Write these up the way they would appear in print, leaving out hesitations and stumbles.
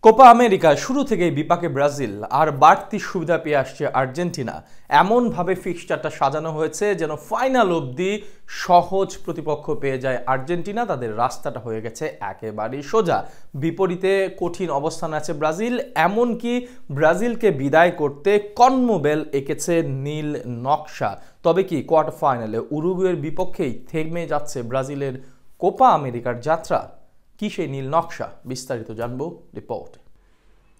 Copa America শুরু থেকেই বিপাকে ব্রাজিল আর বাড়তি সুবিধা পেয়ে আসছে আর্জেন্টিনা। এমনভাবে ফিক্সচারটা সাজানো হয়েছে যেন ফাইনাল অবধি সহজ প্রতিপক্ষ পেয়ে যায় আর্জেন্টিনা। তাদের রাস্তাটা হয়ে গেছে একেবারেই সোজা। বিপরীতে কঠিন অবস্থান আছে ব্রাজিল, এমনকি ব্রাজিলকে বিদায় করতে কনমেবল এঁকেছে নীল নকশা। তবে কি কোয়ার্টার ফাইনালে উরুগুয়ের বিপক্ষেই থেমে যাচ্ছে ব্রাজিলের কোপা আমেরিকার যাত্রা? কি সেই নীল নকশা? বিস্তারিত জানবো রিপোর্ট।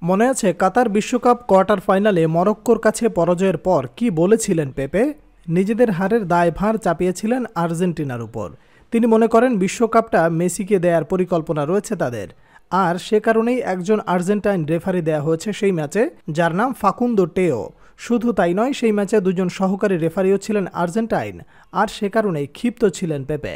মনে আছে কাতার বিশ্বকাপ কোয়ার্টার ফাইনালে মরক্কোর কাছে পরাজয়ের পর কি বলেছিলেন পেপে? নিজেদের হারের দায়ভার চাপিয়েছিলেন আর্জেন্টিনার উপর। তিনি মনে করেন বিশ্বকাপটা মেসিকে দেওয়ার পরিকল্পনা রয়েছে তাদের, আর সে কারণেই একজন আর্জেন্টাইন রেফারি দেয়া হয়েছে সেই ম্যাচে, যার নাম ফাকুন্দো টেও। শুধু তাই নয়, সেই ম্যাচে দুজন সহকারী রেফারিও ছিলেন আর্জেন্টাইন, আর সে কারণেই ক্ষিপ্ত ছিলেন পেপে।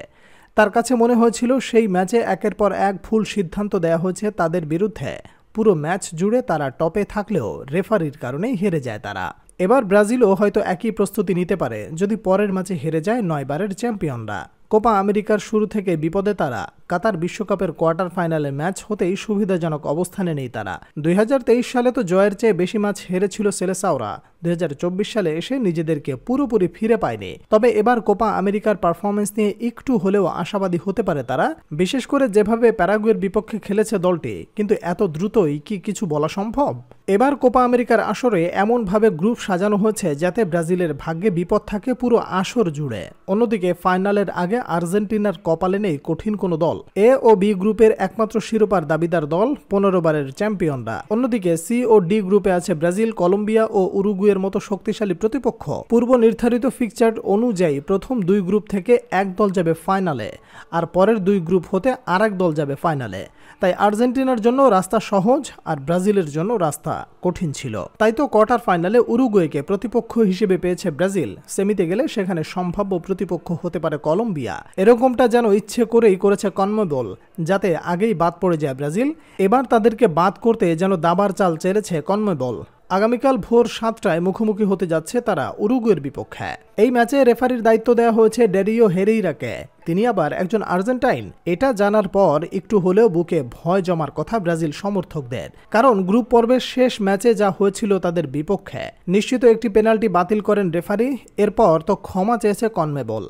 তার কাছে মনে হয়েছিল সেই ম্যাচে একের পর এক ভুল সিদ্ধান্ত দেয়া হয়েছে তাদের বিরুদ্ধে। পুরো ম্যাচ জুড়ে তারা টপে থাকলেও রেফারির কারণেই হেরে যায় তারা। এবার ব্রাজিলও হয়তো একই প্রস্তুতি নিতে পারে যদি পরের ম্যাচে হেরে যায় 9 বারের চ্যাম্পিয়নরা। কোপা আমেরিকার শুরু থেকে বিপদে তারা। কাতার বিশ্বকাপের কোয়ার্টার ফাইনালে ম্যাচ হতেই সুবিধাজনক অবস্থানে নেই তারা। 2023 সালে তো জয়ের চেয়ে বেশি ম্যাচ হেরেছিল সেলেসাওরা। 2024 সালে এসে নিজেদেরকে পুরোপুরি ফিরে পায়নি। তবে এবার কোপা আমেরিকার পারফরমেন্স নিয়ে একটু হলেও আশাবাদী হতে পারে তারা, বিশেষ করে যেভাবে প্যারাগুয়ের বিপক্ষে খেলেছে দলটি। কিন্তু এত দ্রুতই কি কিছু বলা সম্ভব? এবার কোপা আমেরিকার আসরে এমনভাবে গ্রুপ সাজানো হয়েছে যাতে ব্রাজিলের ভাগ্যে বিপদ থাকে পুরো আসর জুড়ে। অন্যদিকে ফাইনালের আগে আর্জেন্টিনার কপালে নেই কঠিন কোনো দল। এ ও বি গ্রুপের একমাত্র শিরোপার দাবিদার দল 15 বারের চ্যাম্পিয়নরা। অন্যদিকে সি ও ডি গ্রুপে আছে ব্রাজিল, কলম্বিয়া ও উরুগুয়ের মতো শক্তিশালী প্রতিপক্ষ। পূর্ব নির্ধারিত ফিক্সচার অনুযায়ী প্রথম 2 গ্রুপ থেকে এক দল যাবে ফাইনালে, আর পরের 2 গ্রুপ হতে আরেক দল যাবে ফাইনালে। তাই আর্জেন্টিনার জন্য রাস্তা সহজ আর ব্রাজিলের জন্য রাস্তা কঠিন ছিল। তাই তো কোয়ার্টার ফাইনালে উরুগুয়েকে প্রতিপক্ষ হিসেবে পেয়েছে ব্রাজিল। সেমিতে গেলে সেখানে সম্ভাব্য প্রতিপক্ষ হতে পারে কলম্বিয়া। এরকমটা যেন ইচ্ছে করেই করেছে কনমেবল, যাতে আগেই বাদ পড়ে যায় ব্রাজিল। এবার তাদেরকে বাদ করতে যেন দাবার চাল চেলেছে কনমেবল। আগামীকাল ভোর 7টায় মুখোমুখি হতে যাচ্ছে তারা উরুগুয়ের বিপক্ষে। এই ম্যাচে রেফারির দায়িত্ব দেওয়া হয়েছে ডেরিও হেরেইরাকে। তিনি আবার একজন আর্জেন্টাইন। এটা জানার পর একটু হলেও বুকে ভয় জমার কথা ব্রাজিল সমর্থকদের, কারণ গ্রুপ পর্বের শেষ ম্যাচে যা হয়েছিল তাদের বিপক্ষে। নিশ্চিত একটি পেনাল্টি বাতিল করেন রেফারি, এরপর তো ক্ষমা চেয়েছে কনমেবল।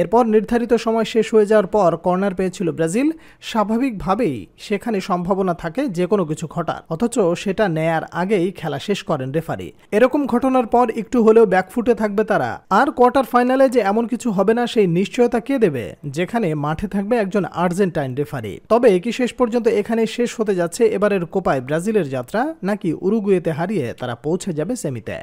এরপর নির্ধারিত সময় শেষ হয়ে যাওয়ার পর কর্নার পেয়েছিল ব্রাজিল। স্বাভাবিকভাবেই সেখানে সম্ভাবনা থাকে যে কোনো কিছু ঘটার, অথচ সেটা নেয়ার আগেই খেলা শেষ করেন রেফারি। এরকম ঘটনার পর একটু হলেও ব্যাকফুটে থাকবে তারা। আর কোয়ার্টার ফাইনালে যে এমন কিছু হবে না সেই নিশ্চয়তা কে দেবে, যেখানে মাঠে থাকবে একজন আর্জেন্টাইন রেফারি? তবে কি শেষ পর্যন্ত এখানে শেষ হতে যাচ্ছে এবারের কোপায় ব্রাজিলের যাত্রা, নাকি উরুগুয়েতে হারিয়ে তারা পৌঁছে যাবে সেমিতে?